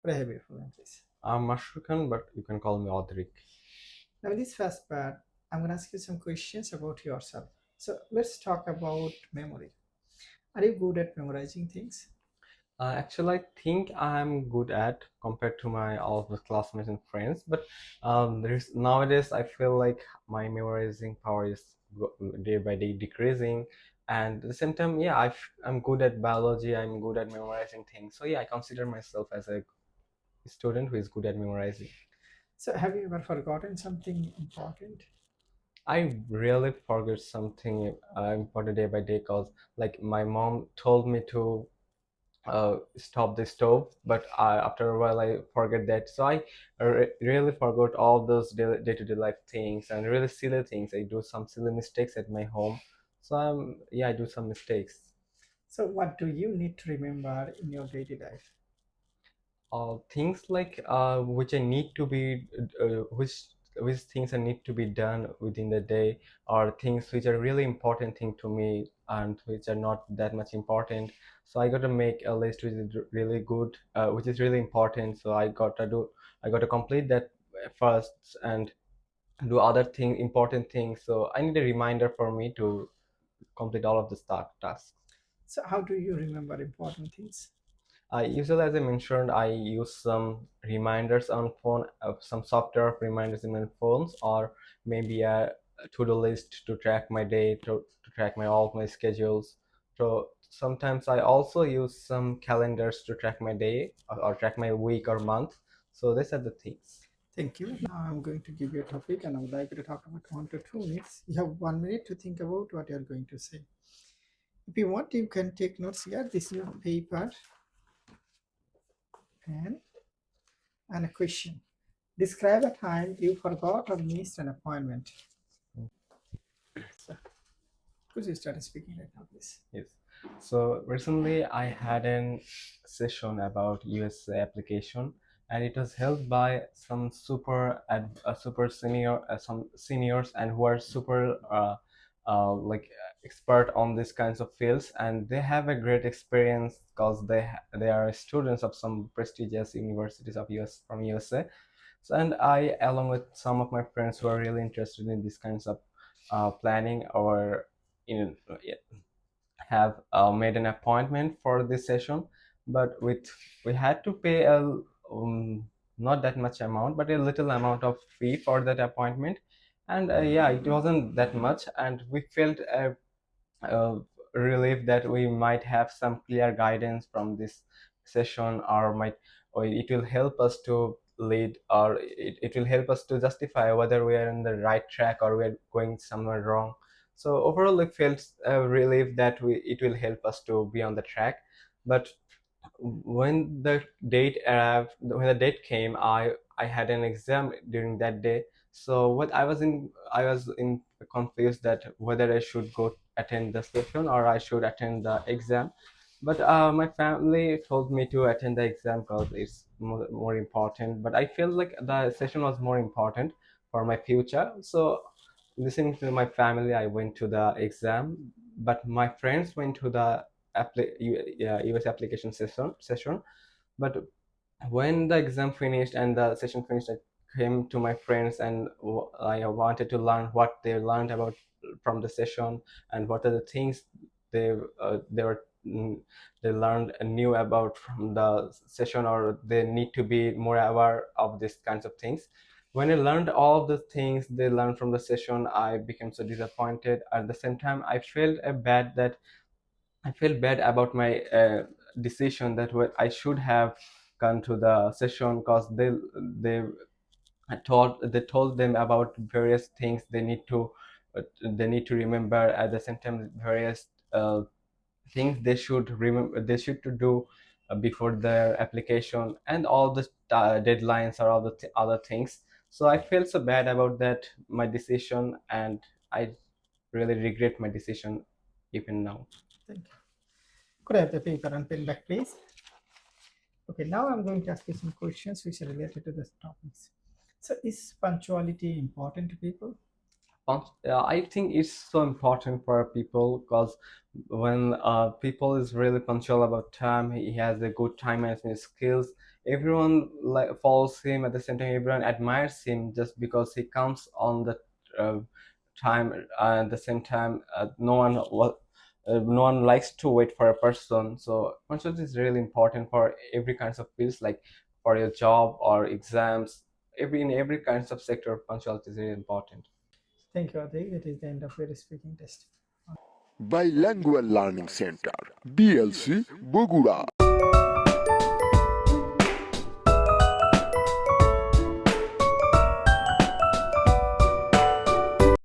Could I have your full name, please? I'm Mashrukan, but you can call me Audric. Now, in this first part, I'm going to ask you some questions about yourself. So, let's talk about memory. Are you good at memorizing things? Actually, I think I'm good at compared to my all of the classmates and friends, but there's nowadays I feel like my memorizing power is day by day decreasing, and at the same time, yeah, I'm good at biology. I'm good at memorizing things. So yeah, I consider myself as a student who is good at memorizing. So, have you ever forgotten something important? I really forget something important day by day because like my mom told me to stop the stove, but after a while I forget that. So I really forgot all those day-to-day life things and really silly things. I do some silly mistakes at my home. So yeah, I do some mistakes. So, what do you need to remember in your daily life? Things like which I need to be which things I need to be done within the day, or things which are really important thing to me and which are not that much important. So I got to make a list which is really good, which is really important. So I got to complete that first and do other thing important things. So I need a reminder for me to complete all of the tasks. So, how do you remember important things? Usually, as I mentioned, I use some reminders on phone, some software of reminders in my phones, or maybe a to-do list to track my day, to track all of my schedules. So sometimes I also use some calendars to track my day or track my week or month. So these are the things. Thank you. Now, I'm going to give you a topic and I would like you to talk about 1 to 2 minutes. You have 1 minute to think about what you're going to say. If you want, you can take notes here. This is your paper, pen, and a question. Describe a time you forgot or missed an appointment. So, could you start speaking right now, please? Yes. So recently I had a session about USA application, and it was held by some super senior, some seniors, and who are super like expert on these kinds of fields, and they have a great experience because they are students of some prestigious universities of US from USA. So, and I, along with some of my friends who are really interested in these kinds of planning or in have made an appointment for this session, but we had to pay a not that much amount, but a little amount of fee for that appointment, and yeah, it wasn't that much, and we felt a relief that we might have some clear guidance from this session, or it will help us to lead, or it will help us to justify whether we are in the right track or we're going somewhere wrong. So overall it felt a relief that it will help us to be on the track. But when the date arrived, when the date came, I had an exam during that day. So what I was in confused that whether I should go attend the session or I should attend the exam. But my family told me to attend the exam because it's more important. But I feel like the session was more important for my future. So listening to my family, I went to the exam. But my friends went to the US application session. But when the exam finished and the session finished, I came to my friends and I wanted to learn what they learned about from the session, and what are the things they they were they learned new about from the session, or they need to be more aware of these kinds of things. When I learned all of the things they learned from the session, I became so disappointed. At the same time, I felt bad about my decision that I should have gone to the session, because they they told them about various things they need to remember. At the same time, various things they should remember, they should to do before their application, and all the deadlines or all the other things. So I felt so bad about that my decision, and I really regret my decision even now. Thank you. Could I have the paper and pen back, please? Okay, now I'm going to ask you some questions which are related to this topics. So, is punctuality important to people? I think it's so important for people because when people is really punctual about time, he has a good time management skills. Everyone like follows him. At the same time, everyone admires him just because he comes on the uh, time. At the same time, no one likes to wait for a person. So punctuality is really important for every kinds of fields, like for your job or exams. In every kinds of sector, punctuality is really important. Thank you, Adik. It is the end of your speaking test. Bilingual Learning Center, BLC, Bogura.